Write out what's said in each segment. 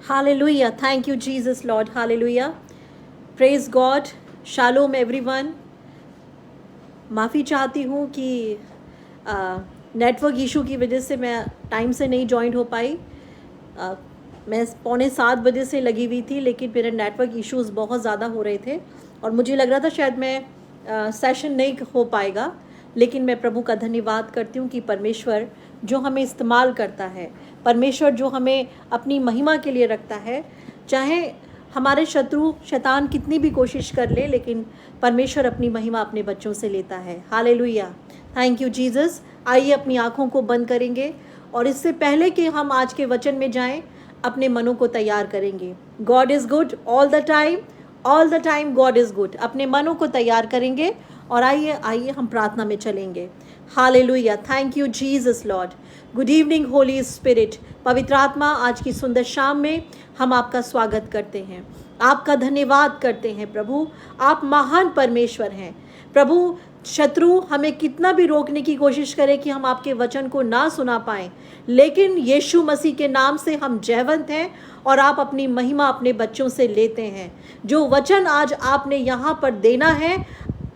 Hallelujah. Thank you, Jesus, Lord. Hallelujah. Praise God. Shalom, everyone. माफ़ी चाहती हूँ कि नेटवर्क इशू की वजह से मैं टाइम से नहीं जॉइन हो पाई। मैं 6:45 से लगी हुई थी, लेकिन मेरे नेटवर्क इश्यूज़ बहुत ज़्यादा हो रहे थे और मुझे लग रहा था शायद मैं सेशन नहीं हो पाएगा। लेकिन मैं प्रभु का धन्यवाद करती हूँ कि परमेश्वर जो हमें इस्तेमाल करता है, परमेश्वर जो हमें अपनी महिमा के लिए रखता है, चाहे हमारे शत्रु शैतान कितनी भी कोशिश कर ले, लेकिन परमेश्वर अपनी महिमा अपने बच्चों से लेता है। Hallelujah, thank you Jesus. आइए अपनी आँखों को बंद करेंगे और इससे पहले कि हम आज के वचन में जाएं, अपने मनों को तैयार करेंगे। God is good all the time God is good. अपने मनों को तैयार करेंगे और आइए हम प्रार्थना में चलेंगे। Hallelujah, thank you Jesus Lord. Good evening Holi spirit. पवित्र आत्मा, आज की सुंदर शाम में हम आपका स्वागत करते हैं, आपका धन्यवाद करते हैं प्रभु। आप महान परमेश्वर हैं प्रभु। शत्रु हमें कितना भी रोकने की कोशिश करे कि हम आपके वचन को ना सुना पाएं, लेकिन यीशु मसीह के नाम से हम जयवंत हैं और आप अपनी महिमा अपने बच्चों से लेते हैं। जो वचन आज आपने यहाँ पर देना है,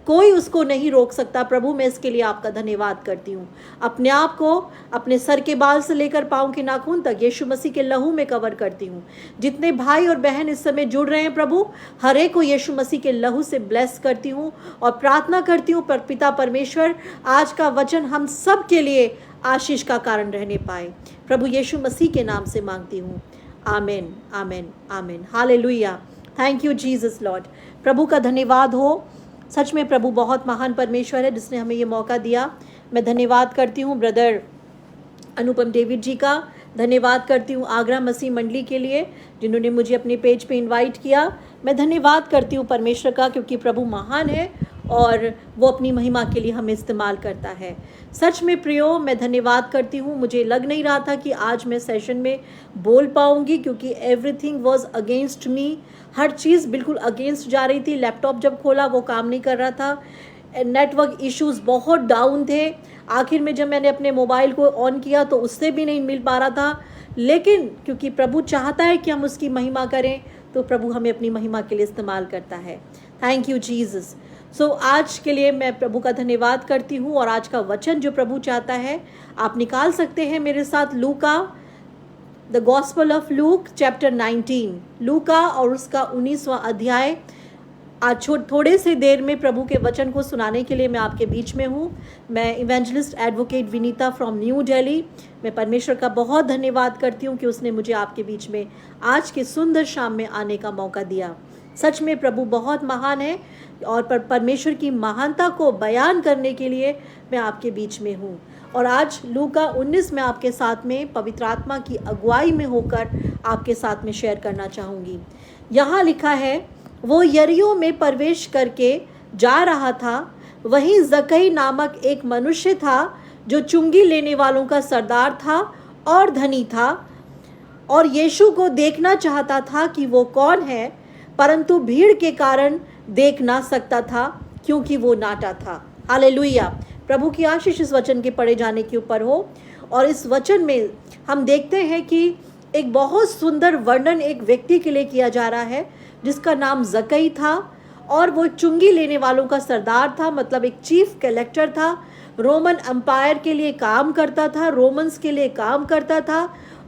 कोई उसको नहीं रोक सकता प्रभु। मैं इसके लिए आपका धन्यवाद करती हूँ। अपने आप को अपने सर के बाल से लेकर पाँव के नाखून तक यीशु मसीह के लहू में कवर करती हूँ। जितने भाई और बहन इस समय जुड़ रहे हैं प्रभु, हर एक को यीशु मसीह के लहू से ब्लेस करती हूँ और प्रार्थना करती हूँ पर पिता परमेश्वर, आज का वचन हम सब के लिए आशीष का कारण रहने पाए। प्रभु यीशु मसीह के नाम से मांगती हूँ, आमीन आमीन आमीन। Hallelujah, thank you Jesus Lord. प्रभु का धन्यवाद हो। सच में प्रभु बहुत महान परमेश्वर है जिसने हमें ये मौका दिया। मैं धन्यवाद करती हूँ ब्रदर अनुपम डेविड जी का, धन्यवाद करती हूँ आगरा मसीह मंडली के लिए जिन्होंने मुझे अपने पेज पे इनवाइट किया। मैं धन्यवाद करती हूँ परमेश्वर का, क्योंकि प्रभु महान है और वो अपनी महिमा के लिए हमें इस्तेमाल करता है। सच में प्रियो, मैं धन्यवाद करती हूँ। मुझे लग नहीं रहा था कि आज मैं सेशन में बोल पाऊँगी, क्योंकि एवरीथिंग वॉज अगेंस्ट मी। हर चीज़ बिल्कुल अगेंस्ट जा रही थी। लैपटॉप जब खोला वो काम नहीं कर रहा था, नेटवर्क इश्यूज़ बहुत डाउन थे। आखिर में जब मैंने अपने मोबाइल को ऑन किया तो उससे भी नहीं मिल पा रहा था। लेकिन क्योंकि प्रभु चाहता है कि हम उसकी महिमा करें, तो प्रभु हमें अपनी महिमा के लिए इस्तेमाल करता है। Thank you Jesus. सो आज के लिए मैं प्रभु का धन्यवाद करती हूँ और आज का वचन जो प्रभु चाहता है आप निकाल सकते हैं मेरे साथ। लूका, the gospel of Luke chapter 19, लूका और उसका 19वां अध्याय। आज थोड़े से देर में प्रभु के वचन को सुनाने के लिए मैं आपके बीच में हूँ। मैं evangelist advocate Vinita from new Delhi. मैं परमेश्वर का बहुत धन्यवाद करती हूँ कि उसने मुझे आपके बीच में आज के सुंदर शाम में आने का मौका दिया। सच में प्रभु बहुत महान है और परमेश्वर की महानता को बयान करने के लिए मैं आपके बीच में हूँ। और आज लूका 19 में आपके साथ में पवित्र आत्मा की अगुवाई में होकर आपके साथ में शेयर करना चाहूँगी। यहाँ लिखा है, वो यरीहो में प्रवेश करके जा रहा था। वहीं जक्कई नामक एक मनुष्य था जो चुंगी लेने वालों का सरदार था और धनी था, और यीशु को देखना चाहता था कि वो कौन है, परंतु भीड़ के कारण देख ना सकता था क्योंकि वो नाटा था। हालेलुया, प्रभु की आशीष इस वचन के पढ़े जाने के ऊपर हो। और इस वचन में हम देखते हैं कि एक बहुत सुंदर वर्णन एक व्यक्ति के लिए किया जा रहा है जिसका नाम जक्कई था, और वो चुंगी लेने वालों का सरदार था, मतलब एक चीफ कलेक्टर था। रोमन एम्पायर के लिए काम करता था, रोमन्स के लिए काम करता था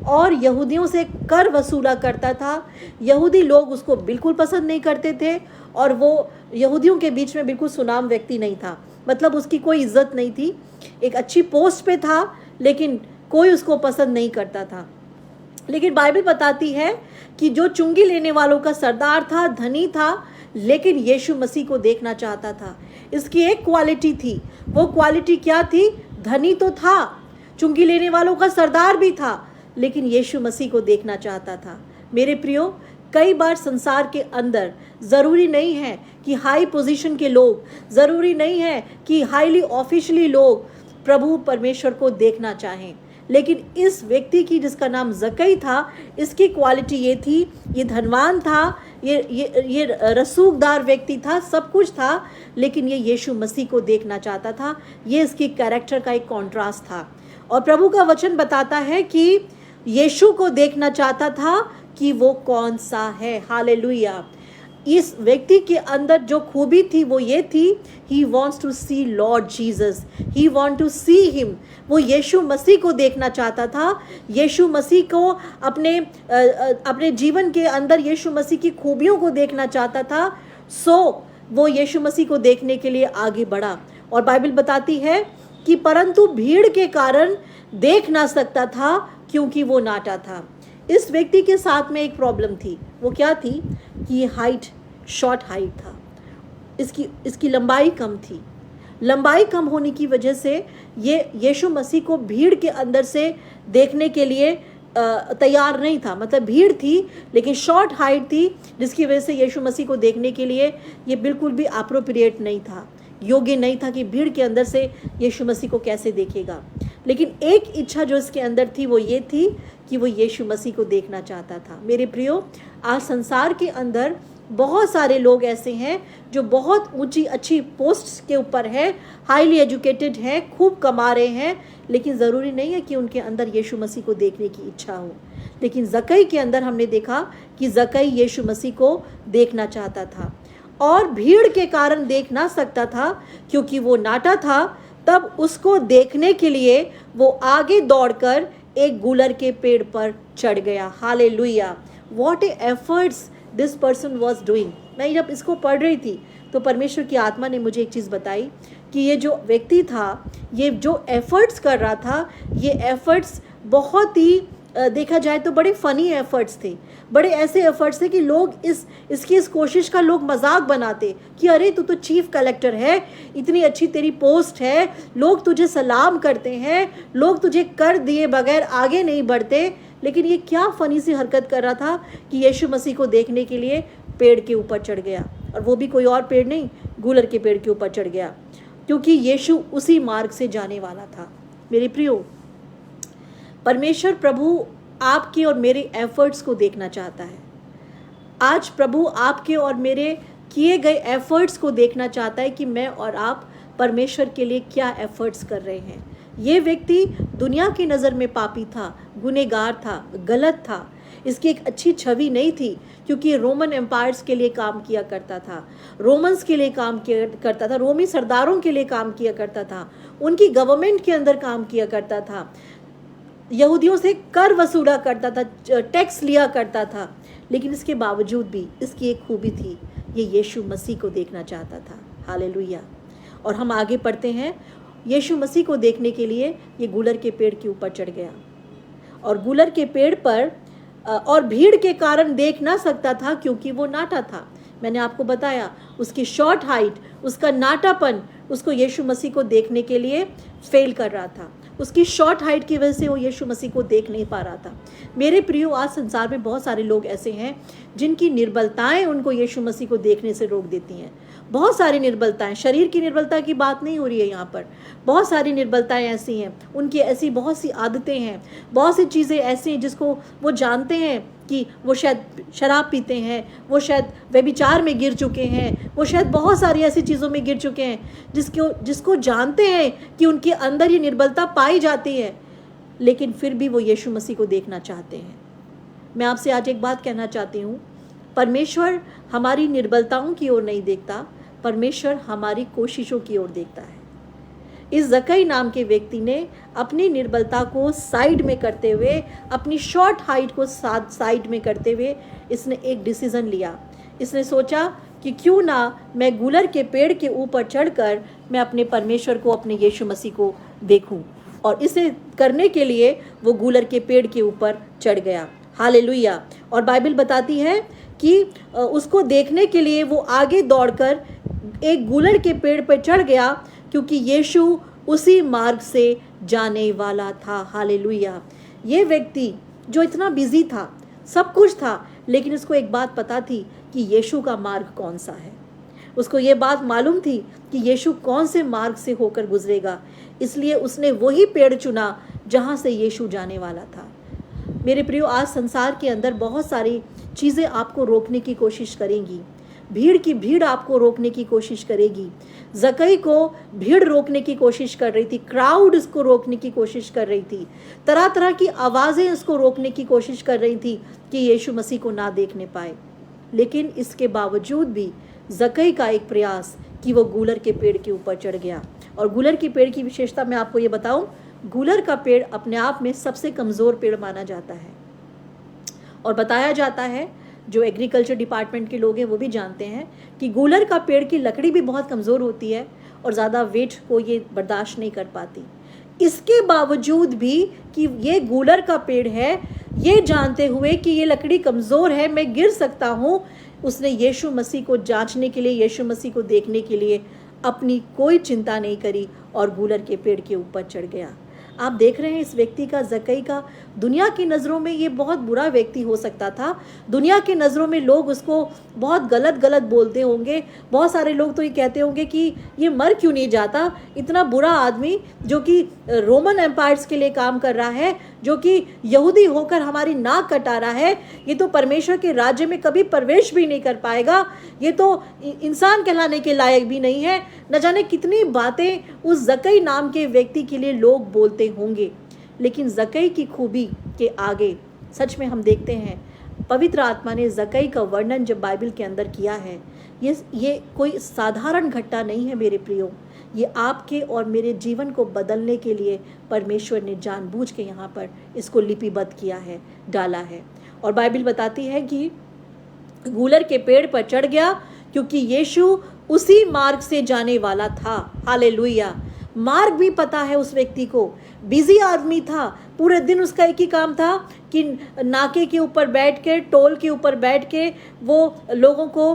और यहूदियों से कर वसूला करता था। यहूदी लोग उसको बिल्कुल पसंद नहीं करते थे और वो यहूदियों के बीच में बिल्कुल सुनाम व्यक्ति नहीं था, मतलब उसकी कोई इज्जत नहीं थी। एक अच्छी पोस्ट पे था लेकिन कोई उसको पसंद नहीं करता था। लेकिन बाइबल बताती है कि जो चुंगी लेने वालों का सरदार था, धनी था, लेकिन यीशु मसीह को देखना चाहता था। इसकी एक क्वालिटी थी। वो क्वालिटी क्या थी? धनी तो था, चुंगी लेने वालों का सरदार भी था, लेकिन यीशु मसीह को देखना चाहता था। मेरे प्रियो, कई बार संसार के अंदर ज़रूरी नहीं है कि हाई पोजीशन के लोग, ज़रूरी नहीं है कि हाईली ऑफिशियली लोग प्रभु परमेश्वर को देखना चाहें, लेकिन इस व्यक्ति की जिसका नाम जक्कई था, इसकी क्वालिटी ये थी, ये धनवान था, ये रसूखदार व्यक्ति था, सब कुछ था, लेकिन ये यीशु मसीह को देखना चाहता था। ये इसकी कैरेक्टर का एक कॉन्ट्रास्ट था। और प्रभु का वचन बताता है कि यीशु को देखना चाहता था कि वो कौन सा है। हालेलुया। इस व्यक्ति के अंदर जो खूबी थी वो ये थी, he wants to see Lord Jesus, he want to see him. वो यीशु मसीह को देखना चाहता था, यीशु मसीह को अपने जीवन के अंदर यीशु मसीह की खूबियों को देखना चाहता था। सो वो यीशु मसीह को देखने के लिए आगे बढ़ा। और बाइबल बताती है कि परंतु भीड़ के कारण देख ना सकता था क्योंकि वो नाटा था। इस व्यक्ति के साथ में एक प्रॉब्लम थी। वो क्या थी कि हाइट, शॉर्ट हाइट था, इसकी लंबाई कम थी। लंबाई कम होने की वजह से ये यीशु मसीह को भीड़ के अंदर से देखने के लिए तैयार नहीं था। मतलब भीड़ थी लेकिन शॉर्ट हाइट थी, जिसकी वजह से यीशु मसीह को देखने के लिए ये बिल्कुल भी अप्रोप्रिएट नहीं था, योग्य नहीं था कि भीड़ के अंदर से यीशु मसीह को कैसे देखेगा। लेकिन एक इच्छा जो इसके अंदर थी वो ये थी कि वो यीशु मसीह को देखना चाहता था। मेरे प्रियो, आज संसार के अंदर बहुत सारे लोग ऐसे हैं जो बहुत ऊंची अच्छी पोस्ट के ऊपर है, हाईली एजुकेटेड हैं, खूब कमा रहे हैं, लेकिन ज़रूरी नहीं है कि उनके अंदर यीशु मसीह को देखने की इच्छा हो। लेकिन जक्कई के अंदर हमने देखा कि जक्कई यीशु मसीह को देखना चाहता था और भीड़ के कारण देख ना सकता था क्योंकि वो नाटा था। तब उसको देखने के लिए वो आगे दौड़कर एक गुलर के पेड़ पर चढ़ गया। Hallelujah. What A efforts this person was doing. मैं जब इसको पढ़ रही थी तो परमेश्वर की आत्मा ने मुझे एक चीज़ बताई कि ये जो व्यक्ति था, ये जो एफर्ट्स कर रहा था, ये एफर्ट्स बहुत ही देखा जाए तो बड़े फ़नी एफर्ट्स थे। बड़े ऐसे एफर्ट्स थे कि लोग इस कोशिश का लोग मजाक बनाते कि अरे तू तो चीफ कलेक्टर है, इतनी अच्छी तेरी पोस्ट है, लोग तुझे सलाम करते हैं, लोग तुझे कर दिए बगैर आगे नहीं बढ़ते। लेकिन ये क्या फ़नी सी हरकत कर रहा था कि यीशु मसीह को देखने के लिए पेड़ के ऊपर चढ़ गया, और वो भी कोई और पेड़ नहीं, गूलर के पेड़ के ऊपर चढ़ गया, क्योंकि यीशु उसी मार्ग से जाने वाला था। मेरे प्रियो, परमेश्वर प्रभु आपके और मेरे एफर्ट्स को देखना चाहता है। आज प्रभु आपके और मेरे किए गए एफर्ट्स को देखना चाहता है कि मैं और आप परमेश्वर के लिए क्या एफर्ट्स कर रहे हैं। ये व्यक्ति दुनिया की नज़र में पापी था, गुनहगार था, गलत था, इसकी एक अच्छी छवि नहीं थी, क्योंकि रोमन एम्पायर्स के लिए काम किया करता था, रोमन्स के लिए काम किया करता था, रोमी सरदारों के लिए काम किया करता था, उनकी गवर्नमेंट के अंदर काम किया करता था, यहूदियों से कर वसूला करता था, टैक्स लिया करता था। लेकिन इसके बावजूद भी इसकी एक खूबी थी, ये यीशु मसीह को देखना चाहता था। हालेलुया। और हम आगे पढ़ते हैं, यीशु मसीह को देखने के लिए ये गूलर के पेड़ के ऊपर चढ़ गया, और गूलर के पेड़ पर और भीड़ के कारण देख ना सकता था क्योंकि वो नाटा था। मैंने आपको बताया उसकी शॉर्ट हाइट, उसका नाटापन उसको यीशु मसीह को देखने के लिए फेल कर रहा था। उसकी शॉर्ट हाइट की वजह से वो यीशु मसीह को देख नहीं पा रहा था। मेरे प्रियो, आज संसार में बहुत सारे लोग ऐसे हैं जिनकी निर्बलताएं उनको यीशु मसीह को देखने से रोक देती हैं। बहुत सारी निर्बलताएं, शरीर की निर्बलता की बात नहीं हो रही है यहाँ पर, बहुत सारी निर्बलताएं ऐसी हैं, उनकी ऐसी बहुत सी आदतें हैं, बहुत सी चीज़ें ऐसी हैं जिसको वो जानते हैं कि वो शायद शराब पीते हैं, वो शायद व्यभिचार में गिर चुके हैं, वो शायद बहुत सारी ऐसी चीज़ों में गिर चुके हैं जिसको जानते हैं कि उनके अंदर ये निर्बलता पाई जाती है, लेकिन फिर भी वो यीशु मसीह को देखना चाहते हैं। मैं आपसे आज एक बात कहना चाहती हूँ, परमेश्वर हमारी निर्बलताओं की ओर नहीं देखता, परमेश्वर हमारी कोशिशों की ओर देखता है। इस जक्कई नाम के व्यक्ति ने अपनी निर्बलता को साइड में करते हुए, अपनी शॉर्ट हाइट को साइड में करते हुए, इसने एक डिसीज़न लिया। इसने सोचा कि क्यों ना मैं गूलर के पेड़ के ऊपर चढ़कर मैं अपने परमेश्वर को, अपने यीशु मसीह को देखूं। और इसे करने के लिए वो गूलर के पेड़ के ऊपर चढ़ गया। हालेलुया। और बाइबल बताती है कि उसको देखने के लिए वो आगे दौड़कर एक गूलर के पेड़ पर चढ़ गया, क्योंकि यीशु उसी मार्ग से जाने वाला था। हालेलुया। ये व्यक्ति जो इतना बिजी था, सब कुछ था, लेकिन उसको एक बात पता थी कि यीशु का मार्ग कौन सा है। उसको ये बात मालूम थी कि यीशु कौन से मार्ग से होकर गुजरेगा, इसलिए उसने वही पेड़ चुना जहाँ से यीशु जाने वाला था। मेरे प्रियो, आज संसार के अंदर बहुत सारी चीज़ें आपको रोकने की कोशिश करेंगी, भीड़ की भीड़ आपको रोकने की कोशिश करेगी। जकई को भीड़ रोकने की कोशिश कर रही थी, क्राउड इसको रोकने की कोशिश कर रही थी, तरह तरह की आवाज़ें इसको रोकने की कोशिश कर रही थी कि यीशु मसीह को ना देखने पाए। लेकिन इसके बावजूद भी जकई का एक प्रयास कि वो गूलर के पेड़ के ऊपर चढ़ गया। और गूलर के पेड़ की विशेषता मैं आपको ये बताऊं, गूलर का पेड़ अपने आप में सबसे कमज़ोर पेड़ माना जाता है। और बताया जाता है, जो एग्रीकल्चर डिपार्टमेंट के लोग हैं वो भी जानते हैं कि गूलर का पेड़ की लकड़ी भी बहुत कमज़ोर होती है और ज़्यादा वेट को ये बर्दाश्त नहीं कर पाती। इसके बावजूद भी कि ये गूलर का पेड़ है, ये जानते हुए कि ये लकड़ी कमज़ोर है, मैं गिर सकता हूँ, उसने यीशु मसीह को जांचने के लिए, यीशु मसीह को देखने के लिए अपनी कोई चिंता नहीं करी और गूलर के पेड़ के ऊपर चढ़ गया। आप देख रहे हैं इस व्यक्ति का, जकई का, दुनिया की नज़रों में ये बहुत बुरा व्यक्ति हो सकता था। दुनिया की नज़रों में लोग उसको बहुत गलत बोलते होंगे। बहुत सारे लोग तो ये कहते होंगे कि ये मर क्यों नहीं जाता, इतना बुरा आदमी जो कि रोमन एम्पायर्स के लिए काम कर रहा है, जो कि यहूदी होकर हमारी नाक कटा रहा है, ये तो परमेश्वर के राज्य में कभी प्रवेश भी नहीं कर पाएगा, ये तो इंसान कहलाने के लायक भी नहीं है। न जाने कितनी बातें उस जकई नाम के व्यक्ति के लिए लोग बोलते होंगे। लेकिन जकई की खूबी के आगे सच में हम देखते हैं, पवित्र आत्मा ने जकई का वर्णन जब बाइबल के अंदर किया है, ये कोई साधारण घटना नहीं है मेरे प्रियो। ये आपके और मेरे जीवन को बदलने के लिए परमेश्वर ने जानबूझ के यहाँ पर इसको लिपिबद्ध किया है, डाला है। और बाइबल बताती है कि गूलर के पेड़ पर चढ़ गया क्योंकि यीशु उसी मार्ग से जाने वाला था। हालेलुया। मार्ग भी पता है उस व्यक्ति को, बिजी आदमी था, पूरे दिन उसका एक ही काम था कि नाके के ऊपर बैठ के, टोल के ऊपर बैठ के वो लोगों को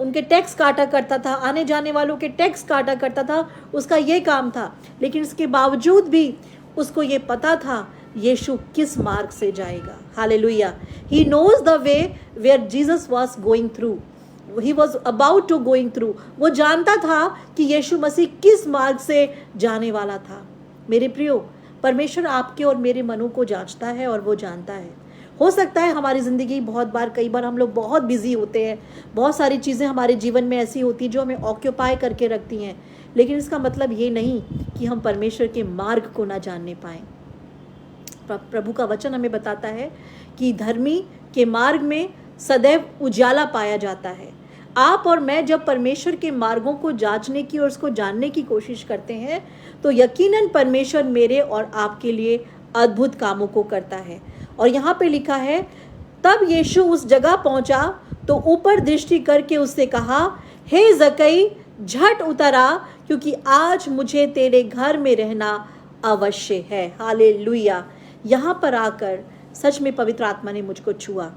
उनके टैक्स काटा करता था, आने जाने वालों के टैक्स काटा करता था, उसका ये काम था। लेकिन इसके बावजूद भी उसको ये पता था यीशु किस मार्ग से जाएगा। Hallelujah. He knows the way where Jesus was going through, he was about to going through. वो जानता था कि यीशु मसीह किस मार्ग से जाने वाला था। मेरे प्रियो, परमेश्वर आपके और मेरे मनों को जांचता है और वो जानता है। हो सकता है हमारी ज़िंदगी कई बार हम लोग बहुत बिजी होते हैं, बहुत सारी चीज़ें हमारे जीवन में ऐसी होती जो हमें ऑक्यूपाई करके रखती हैं, लेकिन इसका मतलब ये नहीं कि हम परमेश्वर के मार्ग को ना जानने पाएँ। प्रभु का वचन हमें बताता है कि धर्मी के मार्ग में सदैव उजाला पाया जाता है। आप और मैं जब परमेश्वर के मार्गों को जांचने की और उसको जानने की कोशिश करते हैं तो यकीनन परमेश्वर मेरे और आपके लिए अद्भुत कामों को करता है। और यहाँ पे लिखा है, तब यीशु उस जगह पहुंचा तो ऊपर दृष्टि करके उससे कहा, हे जकई, झट उतर आ, क्योंकि आज मुझे तेरे घर में रहना अवश्य है। हालेलुया। यहाँ पर आकर सच में पवित्र आत्मा ने मुझको छुआ।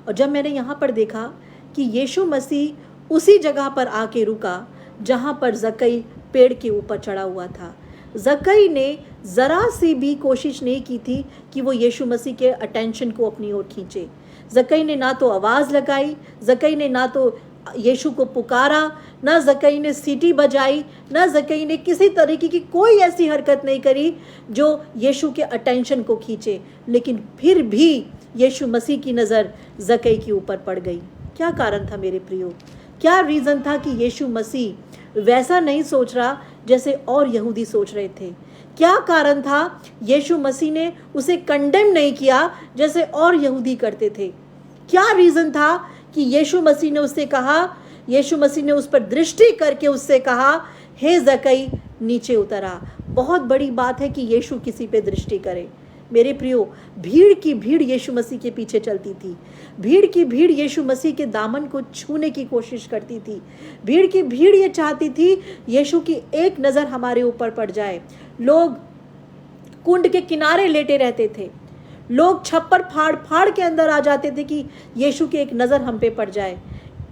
और जब मैंने यहाँ पर देखा कि यीशु मसीह उसी जगह पर आके रुका जहाँ पर जकई पेड़ के ऊपर चढ़ा हुआ था। जकई ने ज़रा सी भी कोशिश नहीं की थी कि वो यीशु मसीह के अटेंशन को अपनी ओर खींचे। जकई ने ना तो आवाज़ लगाई, जकई ने ना तो यीशु को पुकारा, ना जकई ने सीटी बजाई, ना जकई ने किसी तरीके की कोई ऐसी हरकत नहीं करी जो यीशु के अटेंशन को खींचे। लेकिन फिर भी यीशु मसीह की नज़र जकई के ऊपर पड़ गई। क्या कारण था मेरे प्रियो? क्या रीज़न था कि यीशु मसीह वैसा नहीं सोच रहा जैसे और यहूदी सोच रहे थे? क्या कारण था यीशु मसीह ने उसे कंडेम नहीं किया जैसे और यहूदी करते थे? क्या रीज़न था कि यीशु मसीह ने उससे कहा, यीशु मसीह ने उस पर दृष्टि करके उससे कहा, हे जकई, नीचे उतर आ। बहुत बड़ी बात है कि यीशु किसी पे दृष्टि करे। मेरे प्रियो, भीड़ की भीड़ यीशु मसीह के पीछे चलती थी। भीड़ की भीड़ यीशु मसीह के दामन को छूने की कोशिश करती थी। भीड़ की भीड़ ये चाहती थी यीशु की एक नज़र हमारे ऊपर पड़ जाए। लोग कुंड के किनारे लेटे रहते थे, लोग छप्पर फाड़ फाड़ के अंदर आ जाते थे कि यीशु की एक नज़र हम पे पड़ जाए।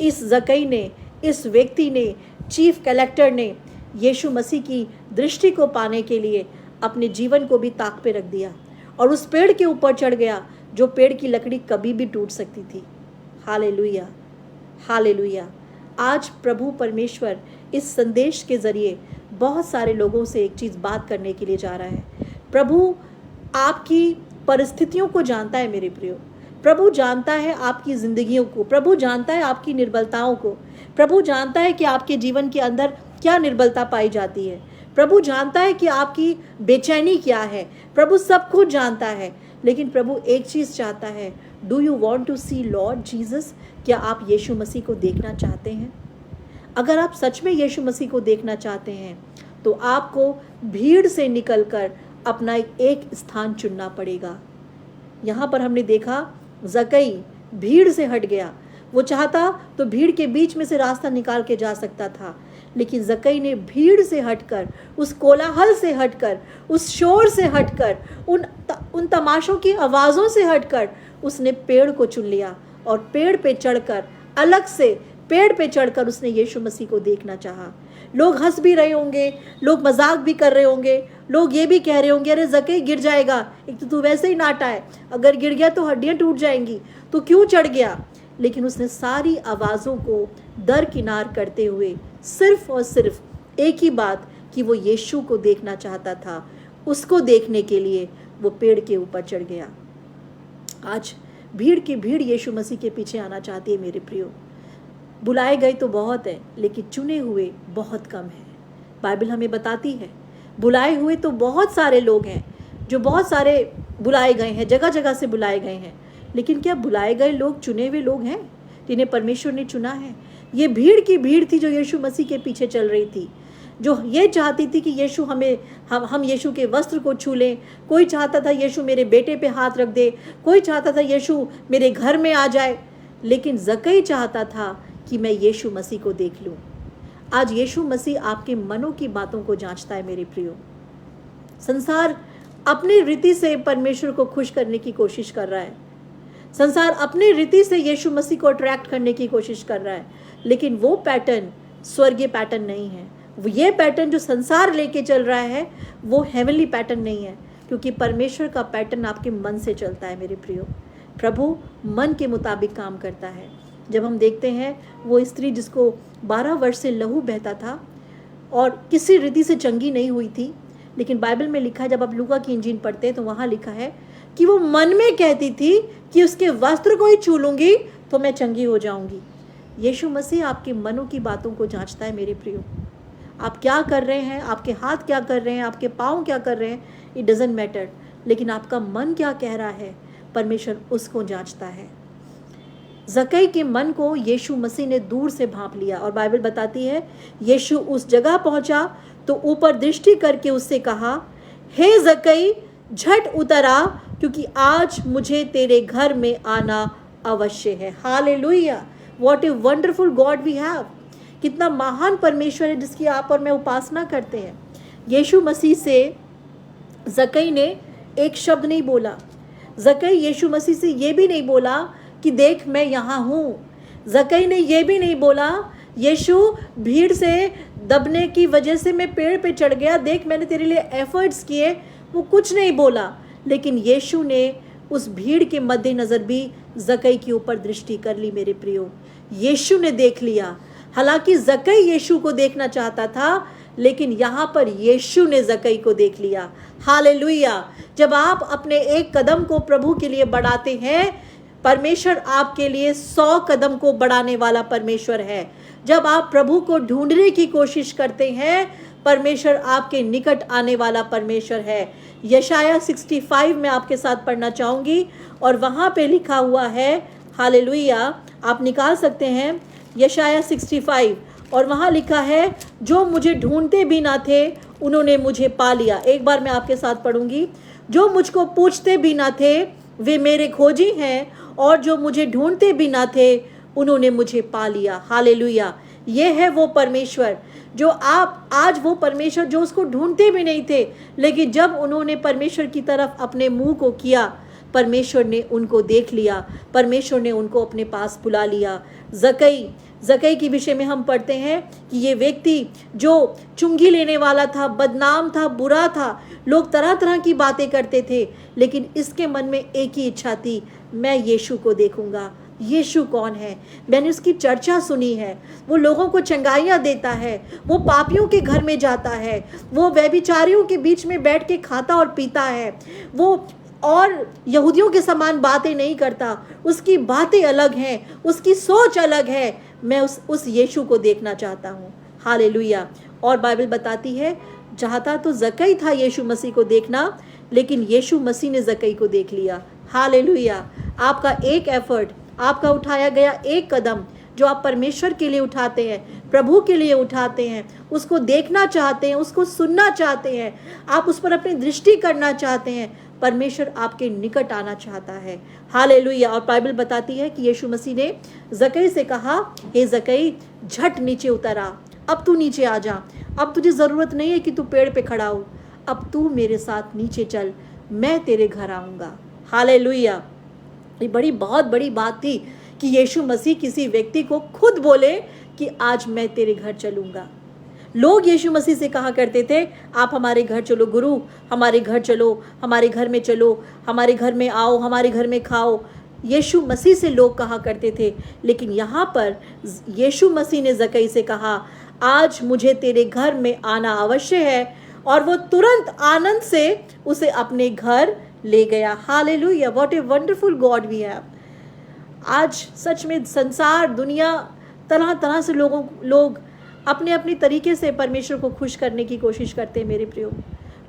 इस जकई ने, इस व्यक्ति ने, चीफ कलेक्टर ने यीशु मसीह की दृष्टि को पाने के लिए अपने जीवन को भी ताक पे रख दिया और उस पेड़ के ऊपर चढ़ गया जो पेड़ की लकड़ी कभी भी टूट सकती थी। Hallelujah, hallelujah. आज प्रभु परमेश्वर इस संदेश के ज़रिए बहुत सारे लोगों से एक चीज़ बात करने के लिए जा रहा है। प्रभु आपकी परिस्थितियों को जानता है मेरे प्रियो। प्रभु जानता है आपकी ज़िंदगियों को, प्रभु जानता है आपकी निर्बलताओं को, प्रभु जानता है कि आपके जीवन के अंदर क्या निर्बलता पाई जाती है, प्रभु जानता है कि आपकी बेचैनी क्या है, प्रभु सब कुछ जानता है। लेकिन प्रभु एक चीज़ चाहता है, do you want to see Lord Jesus? क्या आप यीशु मसीह को देखना चाहते हैं? अगर आप सच में यीशु मसीह को देखना चाहते हैं तो आपको भीड़ से निकलकर अपना एक स्थान चुनना पड़ेगा। यहाँ पर हमने देखा ज़कई भीड़ से हट गया। वो चाहता तो भीड़ के बीच में से रास्ता निकाल के जा सकता था, लेकिन ज़कई ने भीड़ से हटकर, उस कोलाहल से हटकर, उस शोर से हटकर, उन तमाशों की आवाज़ों से हटकर उसने पेड़ को चुन लिया और पेड़ पे चढ़कर, अलग से पेड़ पे चढ़कर उसने यीशु मसीह को देखना चाहा। लोग हंस भी रहे होंगे, लोग मजाक भी कर रहे होंगे, लोग ये भी कह रहे होंगे, अरे ज़कई गिर जाएगा, एक तो तू वैसे ही नाटा है, अगर गिर गया तो हड्डियाँ टूट जाएंगी, तो क्यों चढ़ गया? लेकिन उसने सारी आवाज़ों को दरकिनार करते हुए सिर्फ और सिर्फ एक ही बात कि वो यीशु को देखना चाहता था, उसको देखने के लिए वो पेड़ के ऊपर चढ़ गया। आज भीड़ की भीड़ यीशु मसीह के पीछे आना चाहती है मेरे प्रियो। बुलाए गए तो बहुत हैं, लेकिन चुने हुए बहुत कम हैं। बाइबल हमें बताती है बुलाए हुए तो बहुत सारे लोग हैं, जो बहुत सारे बुलाए गए हैं, जगह जगह से बुलाए गए हैं, लेकिन क्या बुलाए गए लोग चुने हुए लोग हैं जिन्हें परमेश्वर ने चुना है? ये भीड़ की भीड़ थी जो यीशु मसीह के पीछे चल रही थी, जो ये चाहती थी कि यीशु हम यीशु के वस्त्र को छू लें। कोई चाहता था यीशु मेरे बेटे पे हाथ रख दे, कोई चाहता था यीशु मेरे घर में आ जाए, लेकिन ज़कई चाहता था कि मैं यीशु मसीह को देख लूं। आज यीशु मसीह आपके मनों की बातों को जांचता है मेरे प्रियो। संसार अपनी रीति से परमेश्वर को खुश करने की कोशिश कर रहा है, संसार अपनी रीति से यीशु मसीह को अट्रैक्ट करने की कोशिश कर रहा है, लेकिन वो पैटर्न स्वर्गीय पैटर्न नहीं है। ये पैटर्न जो संसार लेके चल रहा है वो हेवनली पैटर्न नहीं है, क्योंकि परमेश्वर का पैटर्न आपके मन से चलता है मेरे प्रियो। प्रभु मन के मुताबिक काम करता है। जब हम देखते हैं वो स्त्री जिसको 12 वर्ष से लहू बहता था और किसी रीति से चंगी नहीं हुई थी, लेकिन बाइबल में लिखा है, जब आप लूका की इंजील पढ़ते हैं तो वहाँ लिखा है कि वो मन में कहती थी कि उसके वस्त्र को ही छू लूँगी तो मैं चंगी हो जाऊँगी। यीशु मसीह आपके मनों की बातों को जांचता है मेरे प्रियो। आप क्या कर रहे हैं, आपके हाथ क्या कर रहे हैं, आपके पाँव क्या कर रहे हैं, इट डजेंट मैटर, लेकिन आपका मन क्या कह रहा है, परमेश्वर उसको जांचता है। ज़कई के मन को यीशु मसीह ने दूर से भांप लिया और बाइबल बताती है यीशु उस जगह पहुंचा तो ऊपर दृष्टि करके उससे कहा, हे ज़कई झट उतर आ, क्योंकि आज मुझे तेरे घर में आना अवश्य है। Hallelujah, what a wonderful God we have. कितना महान परमेश्वर है जिसकी आप और मैं उपासना करते हैं। यीशु मसीह से ज़कई ने एक शब्द नहीं बोला। ज़कई यीशु मसीह से ये भी नहीं बोला कि देख मैं यहाँ हूँ। ज़कई ने ये भी नहीं बोला यीशु भीड़ से दबने की वजह से मैं पेड़ पे चढ़ गया, देख मैंने तेरे लिए एफर्ट्स किए, वो कुछ नहीं बोला। लेकिन यीशु ने उस भीड़ के मद्देनज़र भी ज़कई के ऊपर दृष्टि कर ली मेरे प्रियो। यीशु ने देख लिया। हालांकि ज़कई यीशु को देखना चाहता था, लेकिन यहाँ पर यीशु ने ज़कई को देख लिया। हालेलुया। जब आप अपने एक कदम को प्रभु के लिए बढ़ाते हैं, परमेश्वर आपके लिए 100 कदम को बढ़ाने वाला परमेश्वर है। जब आप प्रभु को ढूंढने की कोशिश करते हैं, परमेश्वर आपके निकट आने वाला परमेश्वर है। यशाया 65 में आपके साथ पढ़ना चाहूँगी और वहाँ पे लिखा हुआ है, हालेलुया, आप निकाल सकते हैं यशाया 65 और वहाँ लिखा है, जो मुझे ढूंढते भी ना थे उन्होंने मुझे पा लिया। एक बार मैं आपके साथ पढ़ूंगी, जो मुझको पूछते भी ना थे वे मेरे खोजी हैं, और जो मुझे ढूंढते भी ना थे उन्होंने मुझे पा लिया। हालेलुया। ये है वो परमेश्वर जो आप आज, वो परमेश्वर जो उसको ढूंढते भी नहीं थे, लेकिन जब उन्होंने परमेश्वर की तरफ अपने मुंह को किया, परमेश्वर ने उनको देख लिया, परमेश्वर ने उनको अपने पास बुला लिया। ज़कई के विषय में हम पढ़ते हैं कि ये व्यक्ति जो चुंगी लेने वाला था, बदनाम था, बुरा था, लोग तरह तरह की बातें करते थे, लेकिन इसके मन में एक ही इच्छा थी, मैं यीशु को देखूंगा। यीशु कौन है? मैंने उसकी चर्चा सुनी है। वो लोगों को चंगाइयाँ देता है, वो पापियों के घर में जाता है, वो व्यभिचारियों के बीच में बैठ के खाता और पीता है, वो और यहूदियों के समान बातें नहीं करता, उसकी बातें अलग हैं, उसकी सोच अलग है। मैं उस यीशु को देखना चाहता हूँ। हालेलुया। और बाइबल बताती है चाहता तो जक्कई था यीशु मसीह को देखना, लेकिन यीशु मसीह ने जक्कई को देख लिया। हालेलुया। आपका एक एफर्ट, आपका उठाया गया एक कदम जो आप परमेश्वर के लिए उठाते हैं, प्रभु के लिए उठाते हैं, उसको देखना चाहते हैं, उसको सुनना चाहते हैं, आप उस पर अपनी दृष्टि करना चाहते हैं, परमेश्वर आपके निकट आना चाहता है। हालेलुया। और बाइबल बताती है कि यीशु मसीह ने जक्कई से कहा, हे जक्कई झट नीचे उतर आ, अब तू नीचे आ जा, अब तुझे ज़रूरत नहीं है कि तू पेड़ पे खड़ा हो, अब तू मेरे साथ नीचे चल, मैं तेरे घर आऊँगा। हालेलुया। ये बहुत बड़ी बात थी कि यीशु मसीह किसी व्यक्ति को खुद बोले कि आज मैं तेरे घर चलूँगा। लोग यीशु मसीह से कहा करते थे, आप हमारे घर चलो गुरु, हमारे घर चलो, हमारे घर में चलो, हमारे घर में आओ, हमारे घर में खाओ। यीशु मसीह से लोग कहा करते थे, लेकिन यहाँ पर यीशु मसीह ने जक्कई से कहा, आज मुझे तेरे घर में आना अवश्य है, और वो तुरंत आनंद से उसे अपने घर ले गया। Hallelujah. What a wonderful God we have. आज सच में संसार, दुनिया, तरह तरह से लोग अपने अपने तरीके से परमेश्वर को खुश करने की कोशिश करते हैं। मेरे प्रियो,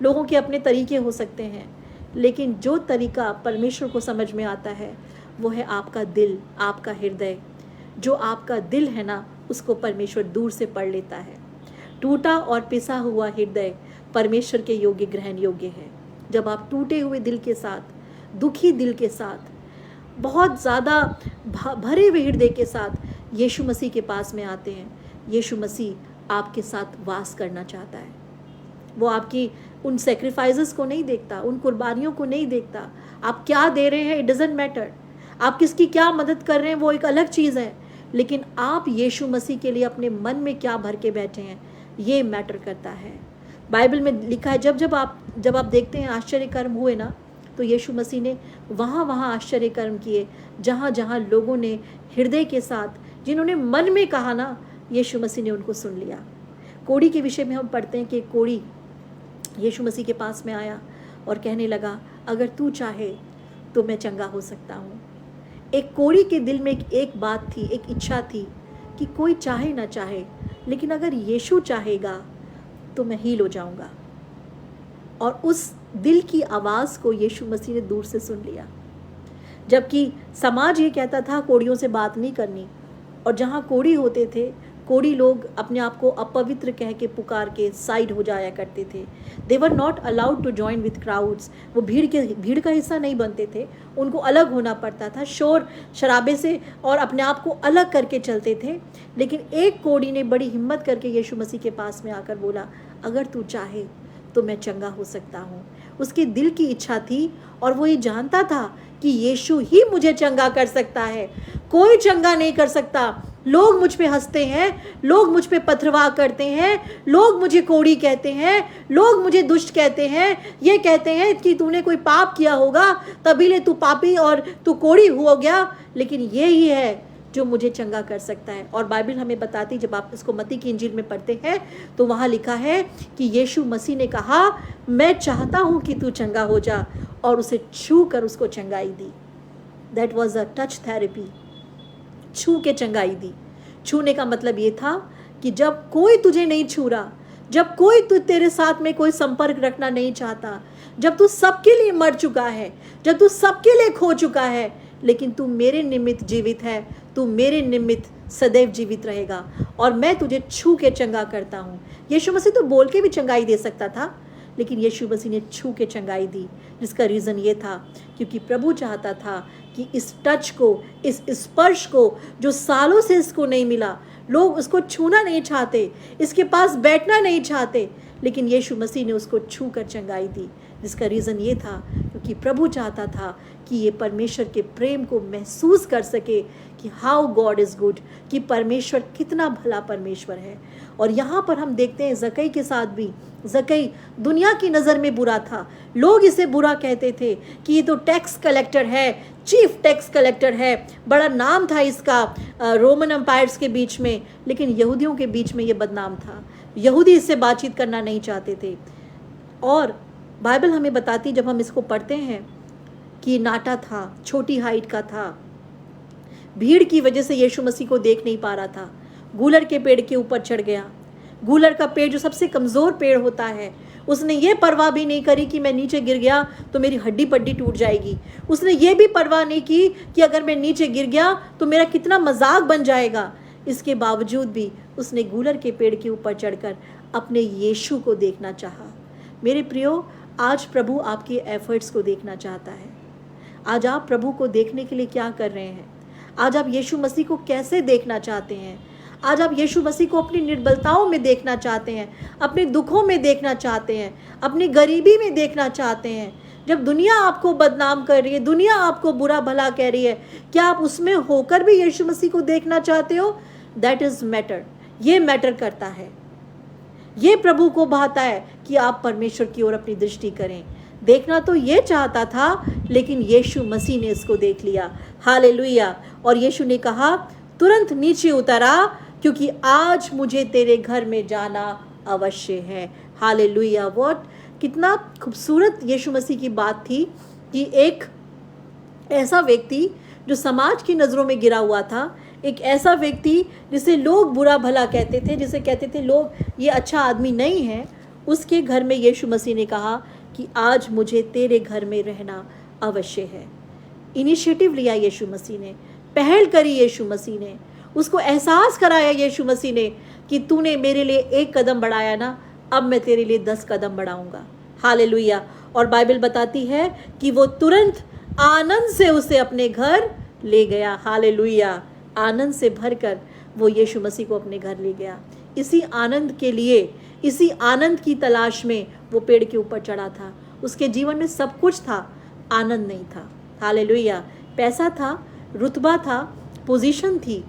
लोगों के अपने तरीके हो सकते हैं, लेकिन जो तरीका परमेश्वर को समझ में आता है वो है आपका दिल, आपका हृदय। जो आपका दिल है ना, उसको परमेश्वर दूर से पढ़ लेता है। टूटा और पिसा हुआ हृदय परमेश्वर के योग्य, ग्रहण योग्य है। जब आप टूटे हुए दिल के साथ, दुखी दिल के साथ, बहुत ज़्यादा भरे हुए हृदय के साथ यीशु मसीह के पास में आते हैं, यीशु मसीह आपके साथ वास करना चाहता है। वो आपकी उन सेक्रीफाइसेस को नहीं देखता, उन कुर्बानियों को नहीं देखता। आप क्या दे रहे हैं, इट डजेंट मैटर। आप किसकी क्या मदद कर रहे हैं, वो एक अलग चीज़ है, लेकिन आप यीशु मसीह के लिए अपने मन में क्या भर के बैठे हैं, ये मैटर करता है। बाइबल में लिखा है, जब आप देखते हैं आश्चर्य कर्म हुए ना, तो यीशु मसीह ने वहाँ आश्चर्य कर्म किए जहाँ जहाँ लोगों ने हृदय के साथ, जिन्होंने मन में कहा ना, यीशु मसीह ने उनको सुन लिया। कोढ़ी के विषय में हम पढ़ते हैं कि कोढ़ी यीशु मसीह के पास में आया और कहने लगा, अगर तू चाहे तो मैं चंगा हो सकता हूँ। एक कोढ़ी के दिल में एक बात थी, एक इच्छा थी कि कोई चाहे ना चाहे, लेकिन अगर यीशु चाहेगा तो मैं हील हो जाऊँगा। और उस दिल की आवाज़ को यीशु मसीह ने दूर से सुन लिया। जबकि समाज ये कहता था कोढ़ियों से बात नहीं करनी, और जहाँ कोढ़ी होते थे, कोढ़ी लोग अपने आप को अपवित्र कह के पुकार के साइड हो जाया करते थे। They were not allowed to join with crowds. वो भीड़ का हिस्सा नहीं बनते थे, उनको अलग होना पड़ता था शोर शराबे से, और अपने आप को अलग करके चलते थे। लेकिन एक कोढ़ी ने बड़ी हिम्मत करके यीशु मसीह के पास में आकर बोला, अगर तू चाहे तो मैं चंगा हो सकता हूँ। उसके दिल की इच्छा थी, और वो ये जानता था कि यीशु ही मुझे चंगा कर सकता है, कोई चंगा नहीं कर सकता। लोग मुझ पे हंसते हैं, लोग मुझ पे पथरवाह करते हैं, लोग मुझे कोढ़ी कहते हैं, लोग मुझे दुष्ट कहते हैं, ये कहते हैं कि तूने कोई पाप किया होगा तभी ले तू पापी और तू कोढ़ी हो गया, लेकिन ये ही है जो मुझे चंगा कर सकता है। और बाइबल हमें बताती, जब आप इसको मत्ती की इंजील में पढ़ते हैं तो वहाँ लिखा है कि यीशु मसीह ने कहा, मैं चाहता हूँ कि तू चंगा हो जा, और उसे छू कर उसको चंगाई दी। That was a touch therapy. छू के चंगाई दी। छूने का मतलब ये था कि जब कोई तुझे नहीं छू रहा, जब कोई तू तेरे साथ में कोई संपर्क रखना नहीं चाहता, जब तू सबके लिए मर चुका है, जब तू सबके लिए खो चुका है, लेकिन तू मेरे निमित्त जीवित है, तू मेरे निमित्त सदैव जीवित रहेगा, और मैं तुझे छू के चंगा करता हूँ। यीशु मसीह तो बोल के भी चंगाई दे सकता था, लेकिन यीशु मसीह ने छू के चंगाई दी, जिसका रीज़न ये था क्योंकि प्रभु चाहता था कि इस टच को, इस स्पर्श को, जो सालों से इसको नहीं मिला, लोग उसको छूना नहीं चाहते, इसके पास बैठना नहीं चाहते, लेकिन यीशु मसीह ने उसको छू कर चंगाई दी। जिसका रीज़न ये था क्योंकि प्रभु चाहता था कि ये परमेश्वर के प्रेम को महसूस कर सके कि हाउ गॉड इज़ गुड, कि परमेश्वर कितना भला परमेश्वर है। और यहाँ पर हम देखते हैं जक्कई के साथ भी, जक्कई दुनिया की नज़र में बुरा था। लोग इसे बुरा कहते थे कि ये तो टैक्स कलेक्टर है, चीफ टैक्स कलेक्टर है, बड़ा नाम था इसका रोमन एम्पायर्स के बीच में, लेकिन यहूदियों के बीच में ये बदनाम था। यहूदी इससे बातचीत करना नहीं चाहते थे। और बाइबल हमें बताती, जब हम इसको पढ़ते हैं कि नाटा था, छोटी हाइट का था, भीड़ की वजह से यीशु मसीह को देख नहीं पा रहा था। गूलर के पेड़ के ऊपर चढ़ गया। गूलर का पेड़ जो सबसे कमज़ोर पेड़ होता है, उसने ये परवाह भी नहीं करी कि मैं नीचे गिर गया तो मेरी हड्डी पड्डी टूट जाएगी। उसने ये भी परवाह नहीं की कि अगर मैं नीचे गिर गया तो मेरा कितना मजाक बन जाएगा। इसके बावजूद भी उसने गूलर के पेड़ के ऊपर चढ़कर अपने यीशु को देखना चाहा। मेरे प्रियो, आज प्रभु आपके एफर्ट्स को देखना चाहता है। आज आप प्रभु को देखने के लिए क्या कर रहे हैं? आज आप यीशु मसीह को कैसे देखना चाहते हैं? आज आप यीशु मसीह को अपनी निर्बलताओं में देखना चाहते हैं, अपने दुखों में देखना चाहते हैं, अपनी गरीबी में देखना चाहते हैं। जब दुनिया आपको बदनाम कर रही है, दुनिया आपको बुरा भला कह रही है, क्या आप उसमें होकर भी यीशु मसीह को देखना चाहते हो? That is matter. ये मैटर करता है। ये प्रभु को भाता है कि आप परमेश्वर की ओर अपनी दृष्टि करें। देखना तो ये चाहता था, लेकिन यीशु मसीह ने इसको देख लिया। हालेलुया। और यीशु ने कहा, तुरंत नीचे उतरा, क्योंकि आज मुझे तेरे घर में जाना अवश्य है। हालेलुया। व्हाट, कितना खूबसूरत यीशु मसीह की बात थी कि एक ऐसा व्यक्ति जो समाज की नज़रों में गिरा हुआ था, एक ऐसा व्यक्ति जिसे लोग बुरा भला कहते थे, जिसे कहते थे लोग ये अच्छा आदमी नहीं है, उसके घर में यीशु मसीह ने कहा कि आज मुझे तेरे घर में रहना अवश्य है। इनिशिएटिव लिया यीशु मसीह ने, पहल करी यीशु मसीह ने, उसको एहसास कराया यीशु मसीह ने कि तूने मेरे लिए एक कदम बढ़ाया ना, अब मैं तेरे लिए 10 कदम बढ़ाऊंगा। हालेलुया। और बाइबल बताती है कि वो तुरंत आनंद से उसे अपने घर ले गया। हालेलुया। आनंद से भरकर वो यीशु मसीह को अपने घर ले गया। इसी आनंद के लिए, इसी आनंद की तलाश में वो पेड़ के ऊपर चढ़ा था। उसके जीवन में सब कुछ था, आनंद नहीं था। हालेलुया। पैसा था, रुतबा था, पोजीशन थी,